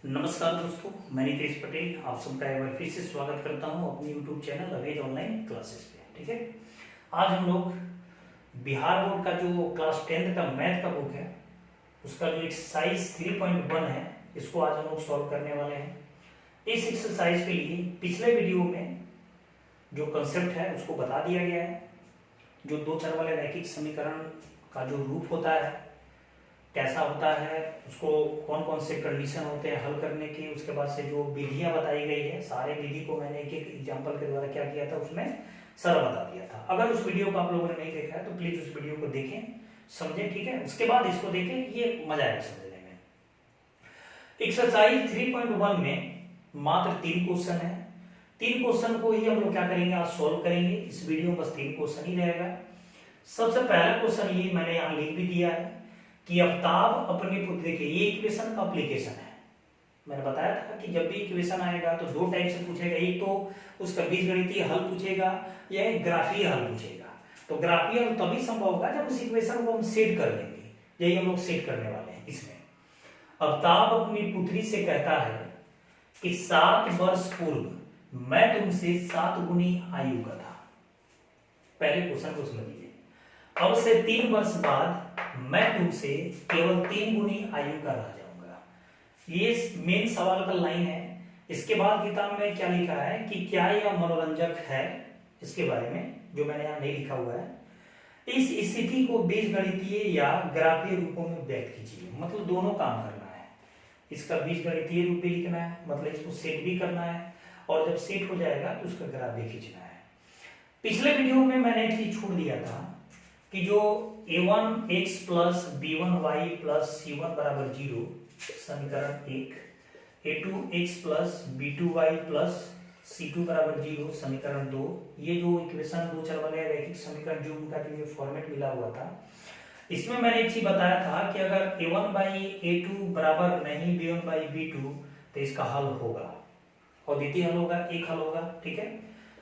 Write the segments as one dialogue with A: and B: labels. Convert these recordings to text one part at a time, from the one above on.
A: नमस्कार दोस्तों, मैं नितेश पटेल आप सबका एक बार फिर से स्वागत करता हूं अपनी YouTube channel Awez online classes पे। ठीक है, आज हम लोग बिहार बोर्ड का जो क्लास 10th का मैथ का बुक है उसका जो एक्सरसाइज 3.1 है इसको आज हम लोग सॉल्व करने वाले हैं। इस एक्सरसाइज के लिए पिछले वीडियो में जो कंसेप्ट है उसको बता दिया गया है। जो दो चर वाले रैखिक समीकरण का जो रूप होता है कैसा होता है, उसको कौन कौन से कंडीशन होते हैं हल करने के, उसके बाद से जो विधियां बताई गई है सारे विधि को मैंने एक एक एग्जांपल के द्वारा क्या किया था उसमें सरल बता दिया था। अगर उस वीडियो को आप लोगों ने नहीं देखा है तो प्लीज उस वीडियो को देखें, समझें। ठीक है, उसके बाद इसको देखें, ये मजा आएगा समझने में। एक्सरसाइज 3.1 में मात्र 3 क्वेश्चन है। 3 क्वेश्चन को ही हम लोग क्या करेंगे, आज सोल्व करेंगे। इस वीडियो में बस 3 क्वेश्चन ही रहेगा। सबसे पहला क्वेश्चन ये मैंने यहाँ लिख भी दिया है कि आफ्ताब अपनी पुत्री, देखिए ये इक्वेशन का एप्लीकेशन है। मैंने बताया था कि जब भी इक्वेशन आएगा तो दो टाइप से पूछेगा, एक तो उसका बीजगणितीय हल पूछेगा या एक ग्राफीय हल पूछेगा। तो ग्राफीय हल तभी संभव होगा जब उस इक्वेशन को हम सेट कर लेंगे। यही हम लोग सेट करने वाले हैं। इसमें आफ्ताब अपनी पुत्री से कहता है कि 7 वर्ष पूर्व मैं तुमसे 7 गुनी आयु का था। पहले क्वेश्चन को समझिए। अब से 3 वर्ष बाद मैं तुमसे केवल 3 गुनी आयु का रह जाऊंगा। ये मेन सवाल का लाइन है। इसके बाद किताब में क्या लिखा है कि क्या यह मनोरंजक है, इसके बारे में जो मैंने यहाँ नहीं लिखा हुआ है। इस स्थिति को बीजगणितीय या ग्राफीय रूपों में व्यक्त कीजिए। मतलब दोनों काम करना है। इसका बीजगणितीय रूप भी लिखना है, मतलब इसको सेट भी करना है, और जब सेट हो जाएगा तो उसका ग्राफ भी खींचना है। पिछले वीडियो में मैंने एक चीज छोड़ दिया था कि जो a1x plus b1y plus c1 बराबर 0 समीकरण 1, a2x plus b2y plus c2 बराबर 0 समीकरण 2, ये जो इक्वेशन दो चर वाले रैखिक समीकरण जो उनका जो ये फॉर्मेट मिला हुआ था, इसमें मैंने एक चीज बताया था कि अगर a1 बाई a2 बराबर नहीं b1 बाई b2 तो इसका हल होगा, और द्वितीय हल होगा, एक हल होगा। ठीक है,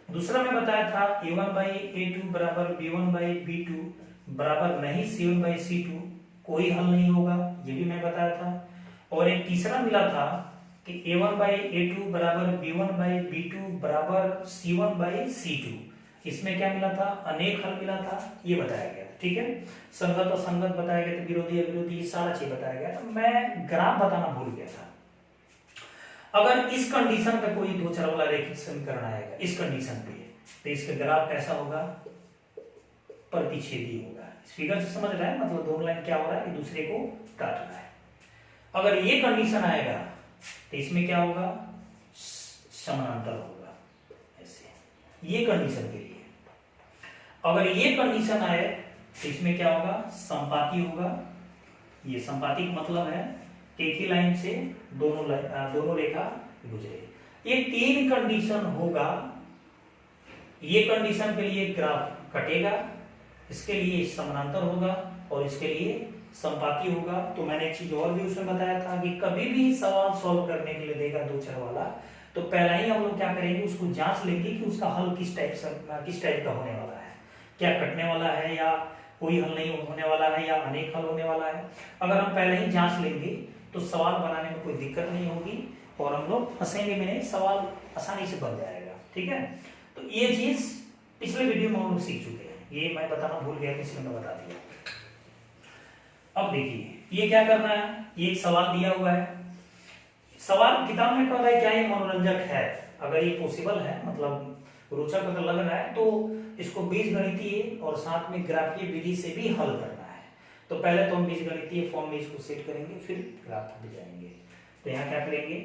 A: दूसरा मैं बताया था a1 बाई a2 बराबर b1 बाई b2 बराबर नहीं c1 बाई c2, कोई हल नहीं होगा, ये भी मैं बताया था। और एक तीसरा मिला था कि a1 बाई a2 बराबर b1 बाई b2 बराबर c1 बाई c2, इसमें क्या मिला था, अनेक हल मिला था, ये बताया गया था। ठीक है, संगत और संगत बताया गया था, विरोधी अविरोधी, ये सारा चीज बताया गया था। मैं ग्राफ बताना भूल गया था। अगर इस कंडीशन पे कोई दो चर वाला रैखिक समीकरण आएगा इस कंडीशन पे, तो इसका ग्राफ कैसा होगा, प्रतिच्छेदी होगा। इस फिगर से समझ रहा है, मतलब दोनों लाइन क्या हो रहा है, एक दूसरे को काट रहा है। अगर ये कंडीशन आएगा तो इसमें क्या होगा, समानांतर होगा, ऐसे। ये कंडीशन के लिए अगर ये कंडीशन आए तो इसमें क्या होगा, संपाती होगा। ये संपाती का मतलब है एक ही लाइन से दोनों रेखा गुजरे। ये 3 कंडीशन होगा। ये कंडीशन के लिए ग्राफ कटेगा, इसके लिए समानांतर होगा, और इसके लिए संपाती होगा। तो मैंने एक चीज और भी उसमें बताया था कि कभी भी सवाल सॉल्व करने के लिए देगा दो चर वाला, तो पहला ही हम लोग क्या करेंगे, उसको जांच लेंगे कि उसका हल किस टाइप का होने वाला है, क्या कटने वाला है या कोई हल नहीं होने वाला है या अनेक हल होने वाला है। अगर हम पहले ही जांच लेंगे तो सवाल बनाने में कोई दिक्कत नहीं होगी, और हम लोग फंसेंगे में नहीं, सवाल आसानी से बन जाएगा। ठीक है, तो ये चीज पिछले वीडियो में हम लोग सीख चुके हैं, ये मैं बताना भूल गया, इसलिए मैं बता दिया। अब देखिए ये क्या करना है, ये एक सवाल दिया हुआ है। सवाल किताब में कह रहा है क्या ये मनोरंजक है। अगर ये पॉसिबल है, मतलब रोचक अगर लग रहा है, तो इसको बीजगणितीय और साथ में ग्राफीय विधि से भी हल करना है। तो पहले तो हम बीजगणितीय फॉर्म में इसको सेट करेंगे, फिर ग्राफ पे जाएंगे। तो यहाँ क्या करेंगे,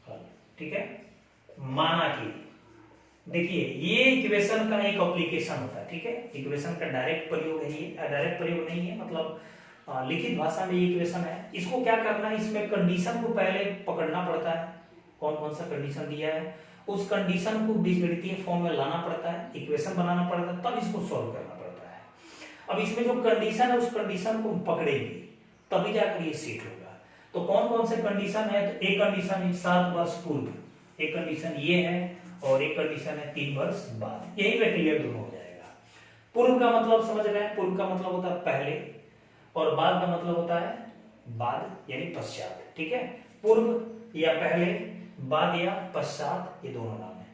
A: हल। ठीक है, माना कि देखिए ये इक्वेशन का एक एप्लीकेशन होता है। ठीक है, इक्वेशन का डायरेक्ट प्रयोग है, ये डायरेक्ट प्रयोग नहीं है, मतलब लिखित भाषा में ये इक्वेशन है। इसको क्या करना है, इसमें कंडीशन को पहले पकड़ना पड़ता है, कौन कौन सा कंडीशन दिया है, उस कंडीशन को बीजगणितीय फॉर्म में लाना पड़ता है, इक्वेशन बनाना पड़ता है, तब इसको सॉल्व करना पड़ता है। अब इसमें जो कंडीशन है उस कंडीशन को पकड़ेंगे तभी जाकर ये सेट होगा। तो कौन कौन से कंडीशन है, तो एक कंडीशन 7 वर्ष पूर्व, एक कंडीशन ये है, और एक कंडीशन है 3 वर्ष बाद। यही पे क्लियर दोनों हो जाएगा। पूर्व का मतलब समझ रहे हैं, पूर्व का मतलब होता है पहले, और बाद का मतलब होता है बाद यानी पश्चात, ठीक है। पूर्व या पहले, बाद या पश्चात, ये दोनों नाम है।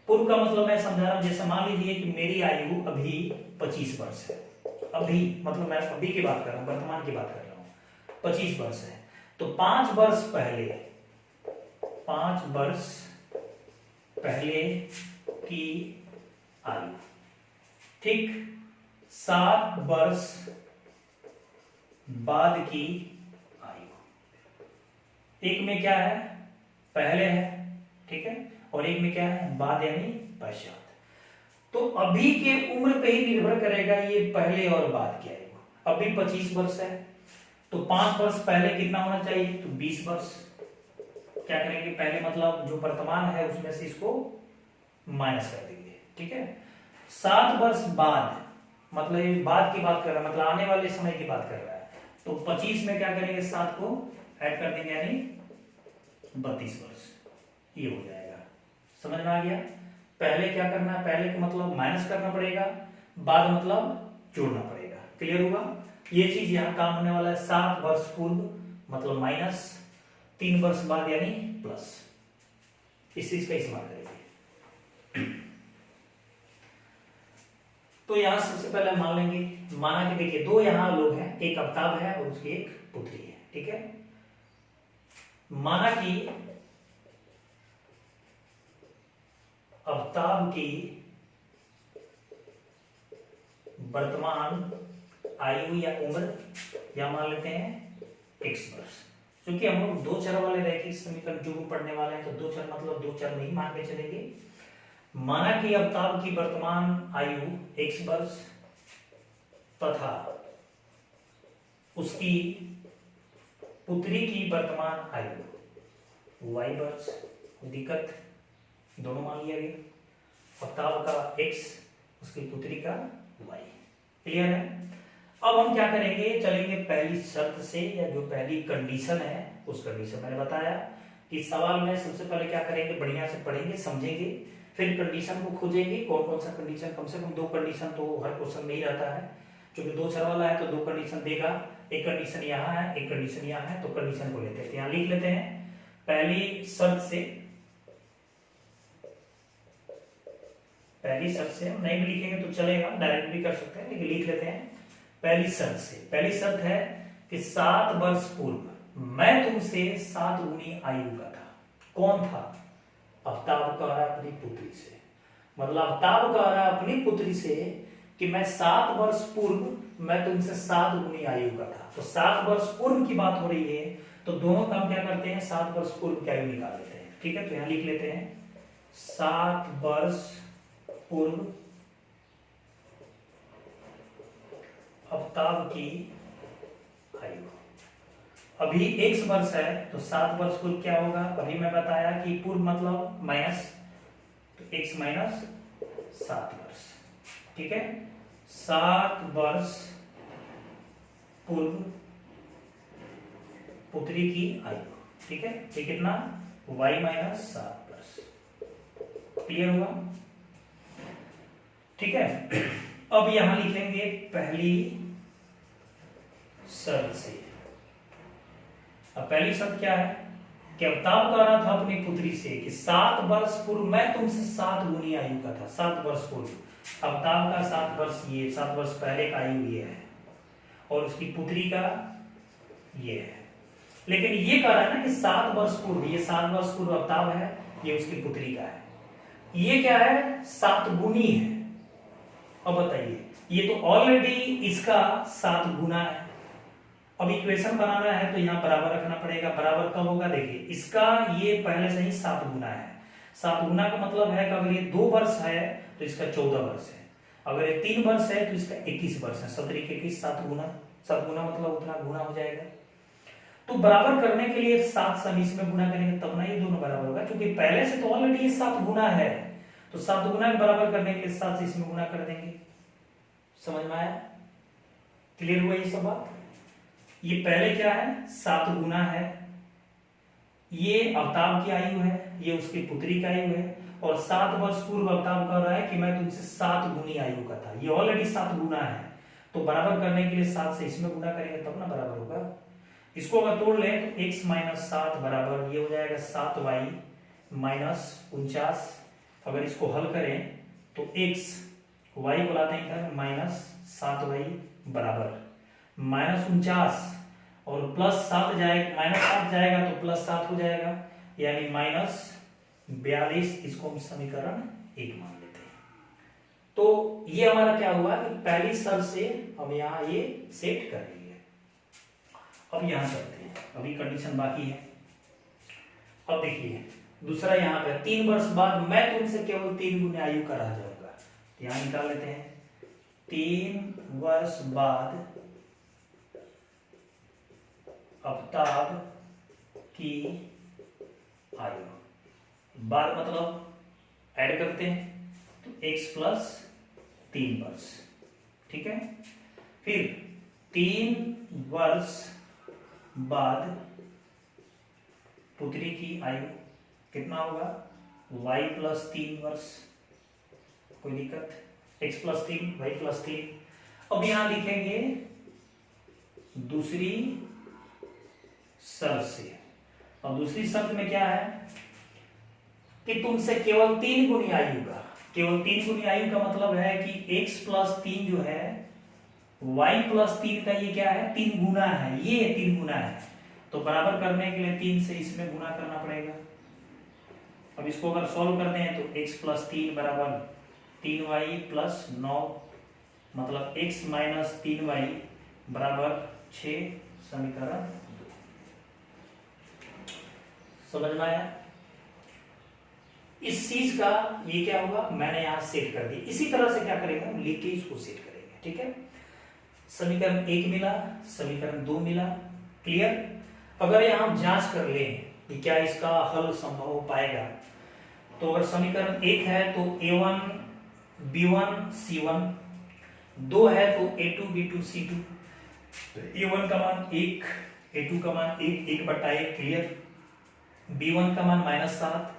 A: पूर्व का मतलब मैं समझा रहा हूं, जैसे मान लीजिए कि मेरी आयु अभी 25 वर्ष है। अभी मतलब मैं अभी की बात कर रहा हूँ, वर्तमान की बात कर रहा हूँ, 25 वर्ष है। तो 5 वर्ष पहले, 5 वर्ष पहले की आयु, ठीक। 7 वर्ष बाद की आयु। एक में क्या है, पहले है, ठीक है, और एक में क्या है, बाद यानी पश्चात। तो अभी के उम्र पे ही निर्भर करेगा ये पहले और बाद की आयु। अभी 25 वर्ष है, तो 5 वर्ष पहले कितना होना चाहिए, तो 20 वर्ष। क्या करेंगे, पहले मतलब जो वर्तमान है उसमें से इसको माइनस कर देंगे, ठीक है। 7 वर्ष बाद, मतलब ये बाद की बात कर रहा है, मतलब आने वाले समय की बात कर रहा है। तो 25 में क्या करेंगे, 7 को ऐड कर देंगे, यानी 32 वर्ष ये हो जाएगा। समझ में आ गया। पहले क्या करना है, पहले का मतलब माइनस करना पड़ेगा, बाद मतलब जोड़ना पड़ेगा। क्लियर हुआ। ये चीज यहां काम होने वाला है। 7 वर्ष पूर्व मतलब माइनस, 3 वर्ष बाद यानी प्लस। इस चीज का इस्तेमाल करेंगे। तो यहां सबसे पहले मान लेंगे, माना कि देखिए दो यहां लोग हैं, एक अवताब है और उसकी एक पुत्री है, ठीक है। माना कि अवताब की वर्तमान आयु या उम्र या मान लेते हैं x वर्ष। क्योंकि हम लोग दो चर वाले रैखिक समीकरण जो पढ़ने वाले हैं, तो दो चर मतलब दो चर नहीं मान के चलेंगे। माना कि अवताब की वर्तमान आयु x वर्ष तथा उसकी पुत्री की वर्तमान आयु y वर्ष। दिक्कत दोनों मान लिया गया, अवताब का x, उसकी पुत्री का y। क्लियर है। अब हम क्या करेंगे, चलेंगे पहली शर्त से, या जो पहली कंडीशन है उस कंडीशन। मैंने बताया कि सवाल में सबसे पहले क्या करेंगे, बढ़िया से पढ़ेंगे, समझेंगे, फिर कंडीशन को खोजेंगे। कौन कौन सा कंडीशन, कम से कम 2 कंडीशन तो हर क्वेश्चन में ही रहता है। क्योंकि 2 चर वाला है तो 2 कंडीशन देगा। एक कंडीशन यहाँ है, एक कंडीशन यहाँ है, तो कंडीशन को लेते हैं। यहाँ लिख लेते हैं पहली शर्त से। पहली शर्त से हम नहीं भी लिखेंगे तो चलेगा, डायरेक्ट भी कर सकते हैं, लेकिन लिख लेते हैं पहली शर्त से। पहली शर्त है कि 7 वर्ष पूर्व मैं तुमसे 7 गुनी आयु का था। कौन था, अवताब कह रहा अपनी पुत्री से। मतलब अवताब कह रहा अपनी पुत्री से कि मैं 7 वर्ष पूर्व मैं तुमसे 7 गुनी आयु का था। तो 7 वर्ष पूर्व की बात हो रही है, तो दोनों काम क्या करते हैं, 7 वर्ष पूर्व की आयु निकाल लेते हैं, ठीक है। तो यहां लिख लेते हैं 7 वर्ष पूर्व अवताब की आयु। अभी x वर्ष है, तो 7 वर्ष पूर्व क्या होगा, अभी मैं बताया कि पूर्व मतलब माइनस, तो x माइनस 7 वर्ष, ठीक है। 7 वर्ष पूर्व पुत्री की आयु, ठीक है। ये कितना, y माइनस 7 वर्ष। क्लियर हुआ, ठीक है। अब यहां लिखेंगे पहली शर्त से। अब पहली शर्त क्या है कि अवताब कह रहा था अपनी पुत्री से कि 7 वर्ष पूर्व मैं तुमसे 7 गुनी आयु का था। 7 वर्ष पूर्व अवताब का 7 वर्ष, ये 7 वर्ष पहले का आयु ये है, और उसकी पुत्री का ये है। लेकिन ये कह रहा है ना कि 7 वर्ष पूर्व, ये 7 वर्ष पूर्व अवताब है, ये उसकी पुत्री का है। ये क्या है, 7 गुनी है। अब बताइए, ये तो ऑलरेडी इसका 7 गुना है। अब इक्वेशन बनाना है तो यहाँ बराबर रखना पड़ेगा। बराबर कब होगा, देखिए इसका ये पहले से ही 7 गुना है। 7 गुना का मतलब है कि अगर ये 2 वर्ष है तो इसका 14 वर्ष है, अगर ये 3 वर्ष है तो इसका 21 वर्ष है। 7 21, 7 गुना, 7 गुना मतलब उतना गुना हो जाएगा। तो बराबर करने के लिए 7 से हम इसमें गुना करेंगे तब ना ये दोनों बराबर होगा, क्योंकि पहले से तो ऑलरेडी ये 7 गुना है। तो 7 गुना के बराबर करने के लिए 7 से इसमें गुना कर देंगे। समझ में आया, क्लियर हुआ ये सब बात। ये पहले क्या है, 7 गुना है, ये अवताब की आयु है, ये उसकी पुत्री का आयु है, और 7 वर्ष पूर्व अवताब कह रहा है कि मैं तुमसे 7 गुनी आयु का था। ये ऑलरेडी 7 गुना है, तो बराबर करने के लिए 7 से इसमें गुना करेंगे तब ना बराबर होगा। इसको अगर तोड़ लें तो x माइनस 7 बराबर ये हो जाएगा 7y माइनस 49। अगर इसको हल करें तो x y को लाते हैं इधर माइनस 7y बराबर माइनस 49 और प्लस 7 जाएगा, माइनस 7 जाएगा तो प्लस 7 हो जाएगा, यानी माइनस 42। इसको हम समीकरण 1 मान लेते हैं। तो ये हमारा क्या हुआ कि पहली शर्त से हम यहाँ ये सेट कर लिए। अब यहाँ करते हैं, अभी कंडीशन बाकी है। अब देखिए दूसरा यहाँ पे 3 वर्ष बाद मैं तुमसे केवल 3 गुना आयु का रह जाऊंगा। यहाँ निकाल लेते हैं 3 वर्ष बाद आफ्ताब की आयु, बाद मतलब ऐड करते हैं तो x प्लस 3 वर्ष, ठीक है। फिर 3 वर्ष बाद पुत्री की आयु कितना होगा y प्लस 3 वर्ष, कोई दिक्कत, x प्लस 3 y प्लस 3। अब यहां लिखेंगे दूसरी शर्त से। और दूसरी शर्त में क्या है कि तुमसे केवल 3 गुनी आयु का, केवल 3 गुनी आयु का मतलब है कि x प्लस 3 जो है y प्लस 3 का ये क्या है 3 गुना है, ये 3 गुना है। तो बराबर करने के लिए 3 से इसमें गुना करना पड़ेगा। अब इसको अगर सॉल्व करते हैं तो x प्लस 3 बराबर 3y प्लस 9, मतलब x माइनस 3y बराबर 6, समीकरण। समझ में आया? इस चीज का ये क्या होगा, मैंने यहां सेट कर दिया। इसी तरह से क्या करेंगे हम, लिख के इसको सेट करेंगे, ठीक है। समीकरण 1 मिला, समीकरण 2 मिला, क्लियर। अगर यहां हम जांच कर लें कि क्या इसका हल संभव हो पाएगा, तो अगर समीकरण 1 है तो a1 b1 c1, 2 है तो a2 b2 c2, तो a1 का मान 1, a2 का मान 1/1, क्लियर। b1 का मान -7,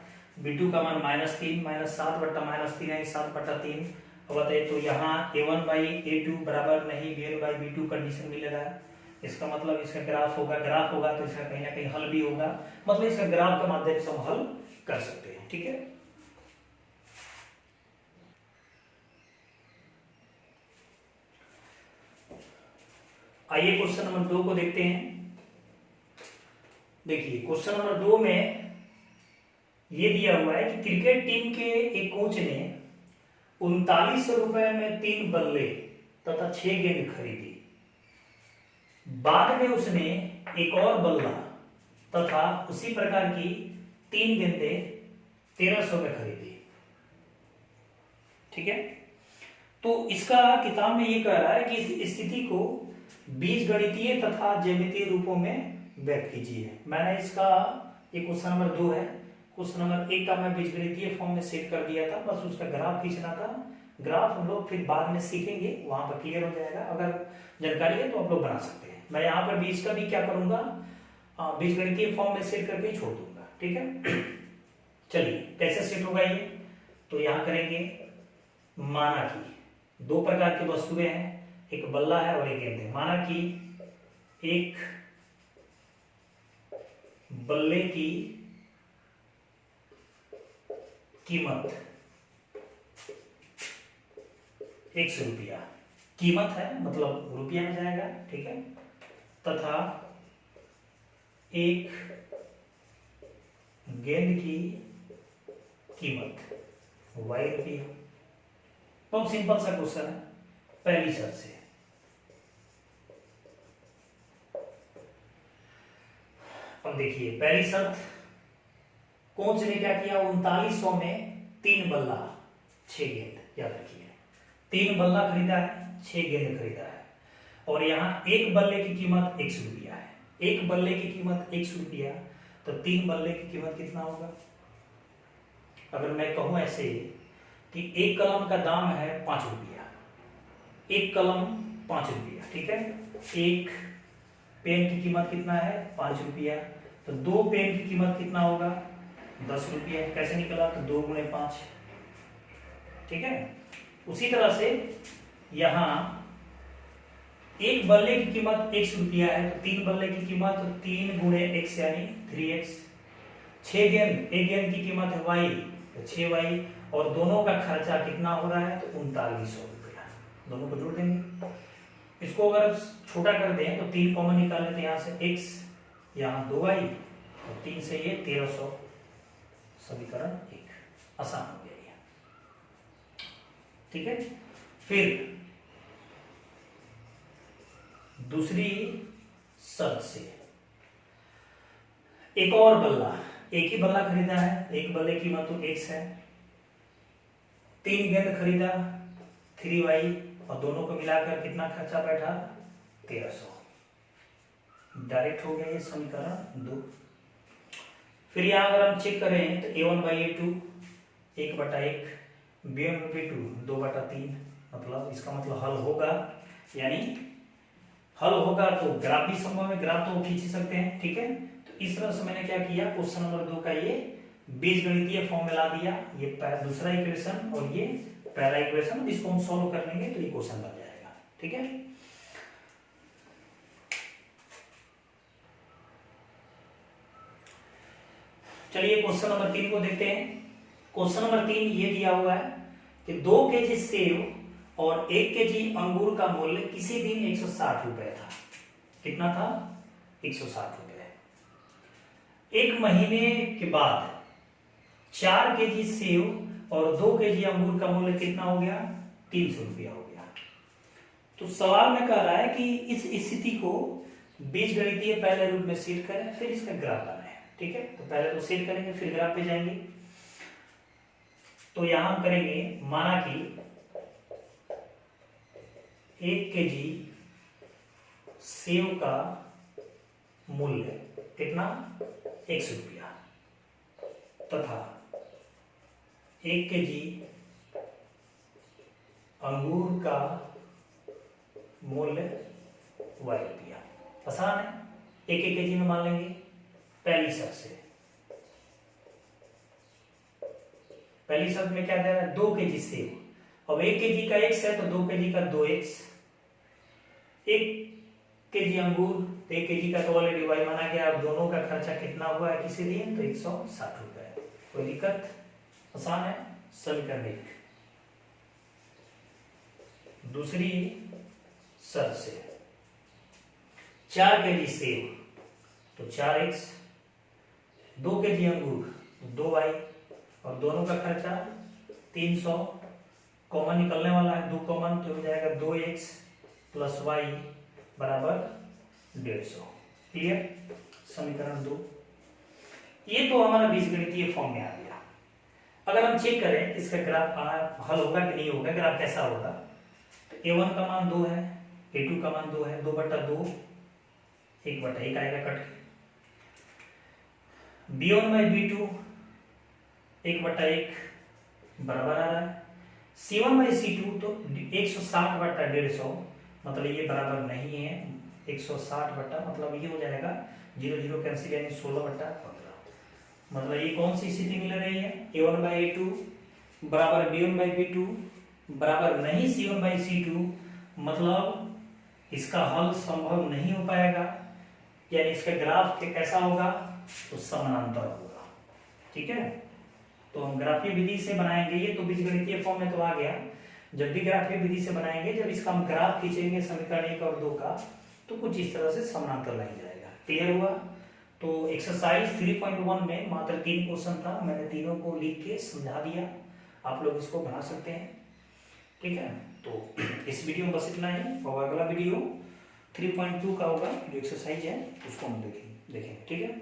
A: b2 का मान -3, -7/-3 है 7/3। अब बताइए तो यहाँ a1/a2 बराबर नहीं b1/b2 कंडीशन मिलेगा। इसका मतलब इसका ग्राफ होगा, ग्राफ होगा तो इसका कहीं ना कहीं हल भी होगा, मतलब इसका ग्राफ के माध्यम से हम हल कर सकते हैं, ठीक है। आइए क्वेश्चन नंबर 2 को देखते हैं। देखिए क्वेश्चन नंबर 2 में ये दिया हुआ है कि क्रिकेट टीम के एक कोच ने 39 रुपए में 3 बल्ले तथा 6 गेंद खरीदी। बाद में उसने एक और बल्ला तथा उसी प्रकार की 3 गेंदें 1300 में खरीदी, ठीक है। तो इसका किताब में ये कह रहा है कि इस स्थिति को बीजगणितीय तथा ज्यामितीय रूपों में व्यक्त कीजिए। मैंने इसका ये क्वेश्चन नंबर 2 है, क्वेश्चन नंबर 1 का मैं बीजगणितीय फॉर्म में सेट कर दिया था, बस उसका ग्राफ खींचना था। ग्राफ हम लोग फिर बाद में सीखेंगे, वहां पर क्लियर हो जाएगा। अगर जानकारी है तो आप लोग बना सकते हैं। मैं यहाँ पर बीज का भी क्या करूंगा, बीजगणितीय फॉर्म में सेट करके छोड़ दूंगा, ठीक है। चलिए कैसे सेट होगा ये, तो यहाँ करेंगे। माना कि 2 प्रकार की वस्तुएं हैं, एक बल्ला है और एक गेंद है। माना कि एक बल्ले की कीमत 100 रुपया, कीमत है मतलब रुपया में जाएगा, ठीक है, तथा एक गेंद की कीमत y रुपया। बहुत सिंपल सा क्वेश्चन है, पहली शर्त से। अब देखिए पहली शर्त, कोच ने क्या किया, 3900 में 3 बल्ला 6 गेंद, याद रखिए 3 बल्ला खरीदा है, 6 गेंद खरीदा है। और यहाँ एक बल्ले की कीमत 100 रुपया है। एक बल्ले की कीमत 100 रुपया, तो 3 बल्ले की कीमत कितना होगा। अगर मैं कहूं ऐसे कि एक कलम का दाम है 5 रुपया, एक कलम 5 रुपया, ठीक है। एक पेन की कीमत कितना है 5 रुपया, तो 2 पेन की कीमत कितना होगा 10 रुपया। कैसे निकला, तो 2 गुणे 5, ठीक है। उसी तरह से यहां एक बल्ले की कीमत ₹1 है तो 3 बल्ले की कीमत 3 गुणे x यानी 3x। 6 गेंद, एक गेंद की कीमत है y तो 6y, और दोनों का खर्चा कितना हो रहा है तो ₹3900। दोनों को जोड़ देंगे। इसको अगर छोटा कर दें तो 3 कॉमन निकाल लेते हैं, यहाँ से x, यहाँ 2y और 3 से ये 1300, समीकरण 1। आसान हो गया ये, ठीक है। फिर दूसरी शर्त से एक और बल्ला, एक ही बल्ला खरीदा है, एक बल्ले की कीमत तो x है, 3 गेंद खरीदा 3y, और दोनों को मिलाकर कितना खर्चा बैठा 1300। डायरेक्ट हो गया ये समीकरण 2। फिर यहां अगर हम चेक करें तो a1/a2 1/1, b1/b2 2/3, मतलब इसका मतलब हल होगा, यानी हल होगा तो ग्राफ भी संभव है, ग्राफ तो खींच ही सकते हैं, ठीक है। तो इस तरह से मैंने क्या किया, क्वेश्चन नंबर 2 का ये बीजगणितीय फॉर्म में ला दिया, ये दूसरा इक्वेशन और ये पहला इक्वेशन, इसको हम सॉल्व कर लेंगे तो ये क्वेश्चन बन जाएगा, ठीक है। चलिए क्वेश्चन नंबर 3 को देखते हैं। क्वेश्चन नंबर 3 ये दिया हुआ है कि 2 केजी सेब और 1 केजी अंगूर का मूल्य किसी दिन 160 रुपए था। कितना था 160 रुपए। एक महीने के बाद 4 केजी सेब और 2 केजी अंगूर का मूल्य कितना हो गया 300 रुपया हो गया। तो सवाल में कह रहा है कि इस स्थिति को बीजगणितीय पहले रूप में सेट करें, फिर इसका ग्राफ बनाएं, ठीक है। तो पहले तो सेट करेंगे, फिर ग्राफ पे जाएंगे। तो यहां हम करेंगे, माना कि 1 केजी सेब का मूल्य कितना 100 रुपया, तथा 1 केजी अंगूर का मूल्य y रुपया। आसान है, एक केजी में मान लेंगे। पहली शर्त से, पहली शर्त में क्या दे रहा है 2 केजी सेब, अब 1 केजी का x है तो 2 केजी का 2x, 1 केजी अंगूर तो 1 केजी का तो ऑलरेडी y माना गया। अब दोनों का खर्चा कितना हुआ है किसी दिन तो 160 रुपए। कोई दिक्कत, आसान है। समीकरण 1। दूसरी शर्त से 4 केजी सेब तो 4x, 2 केजी अंगूर 2y, और दोनों का खर्चा 300, कॉमन निकलने वाला है 2 कॉमन तो हो जाएगा 2x प्लस y बराबर 150। क्लियर, समीकरण 2। ये तो हमारा बीजगणितीय फॉर्म में आ गया। अगर हम चेक करें इसका ग्राफ हल होगा कि नहीं होगा, ग्राफ कैसा होगा, तो a1 का मान 2 है, a2 का मान 2 है, 2/2 1/1 आएगा कट के, b1/b2 1/1 बराबर आ रहा है, c1/c2 तो 160/150, मतलब ये बराबर नहीं है 160 बटा, मतलब ये हो जाएगा 0 0 कैंसिल यानी 16/15। मतलब ये कौन सी स्थिति मिल रही है, a1/a2 बराबर b1/b2 बराबर नहीं c1/c2, मतलब इसका हल संभव नहीं हो पाएगा, यानी इसका ग्राफ कैसा होगा तो समानांतर होगा, ठीक है। तो हम ग्राफीय विधि से बनाएंगे, ये तो बीजगणितीय फॉर्म में तो आ गया। जब भी ग्राफीय विधि से बनाएंगे, जब इसका हम ग्राफ खींचेंगे समीकरण 1 और 2 का, तो कुछ इस तरह से समानांतर लाइन जाएगा। क्लियर हुआ। तो एक्सरसाइज 3.1 में मात्र 3 क्वेश्चन था, मैंने तीनों को लिख के समझा दिया, आप लोग इसको बना सकते हैं, ठीक है। तो इस वीडियो में बस इतना ही, और अगला वीडियो 3.2 का होगा, जो एक्सरसाइज है उसको हम देखेंगे, ठीक है।